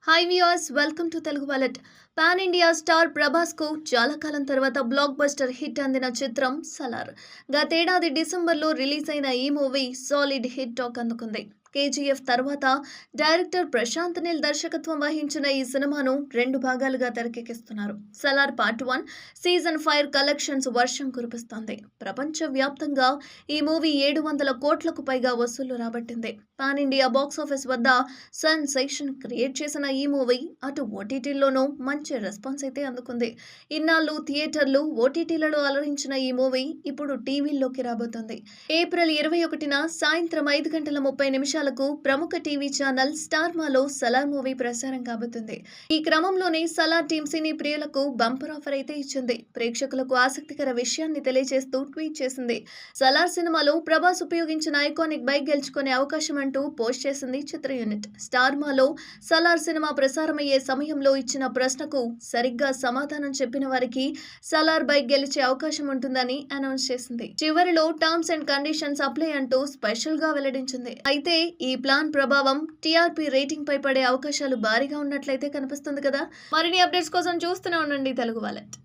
Hi viewers, welcome to Telugu wallet. Pan India star Prabhas కు చాలా కాలం తర్వాత బ్లాక్ బస్టర్ హిట్ అందిన చిత్రం సలార్. గతేడాది డిసెంబర్లో రిలీజ్ అయిన ఈ మూవీ సాలిడ్ హిట్ టాక్ అందుకుంది. కేజీఎఫ్ తర్వాత డైరెక్టర్ ప్రశాంత్ నీల్ దర్శకత్వం వహించిన ఈ సినిమాను 2 భాగాలుగా తెరకెక్కిస్తున్నారు. సలార్ పార్ట్ 1 సీజన్ 5 కలెక్షన్స్ వర్షం కురిపిస్తోంది. ప్రపంచవ్యాప్తంగా ఈ మూవీ 700 కోట్లకు పైగా వసూళ్లు రాబట్టింది. పాన్ ఇండియా బాక్సాఫీస్ వద్ద సెన్సేషన్ క్రియేట్ చేసిన ఈ మూవీ అటు ఓటీటీలోనూ మంచి రెస్పాన్స్ అయితే అందుకుంది. ఇన్నాళ్ళు థియేటర్లు, ఓటీటీలలో అలరించిన ఈ మూవీ ఇప్పుడు టీవీల్లోకి రాబోతోంది. ఏప్రిల్ 21న సాయంత్రం 5:30 ప్రముఖ టీవీ ఛానల్ స్టార్ మాలో సలార్ మూవీ ప్రసారం కాబోతుంది. ఈ క్రమంలోనే సలార్ టీమ్ సినీ ప్రియులకు బంపర్ ఆఫర్ అయితే ఇచ్చింది. ప్రేక్షకులకు ఆసక్తికర విషయాన్ని తెలియజేస్తూ ట్వీట్ చేసింది. సలార్ సినిమాలో ప్రభాస్ ఉపయోగించిన ఐకానిక్ బైక్ గెలుచుకునే అవకాశం అంటూ పోస్ట్ చేసింది చిత్ర యూనిట్. స్టార్ మాలో సలార్ సినిమా ప్రసారమయ్యే సమయంలో ఇచ్చిన ప్రశ్నకు సరిగ్గా సమాధానం చెప్పిన వారికి సలార్ బైక్ గెలిచే అవకాశం ఉంటుందని అనౌన్స్ చేసింది. చివరిలో టర్మ్స్ అండ్ కండిషన్స్ అప్లై అంటూ స్పెషల్ గా వెల్లడించింది. అయితే ఈ ప్లాన్ ప్రభావం టీఆర్పీ రేటింగ్ పై పడే అవకాశాలు భారీగా ఉన్నట్లయితే కనిపిస్తుంది కదా. మరిన్ని అప్డేట్స్ కోసం చూస్తూనే ఉండండి తెలుగు వాలెట్.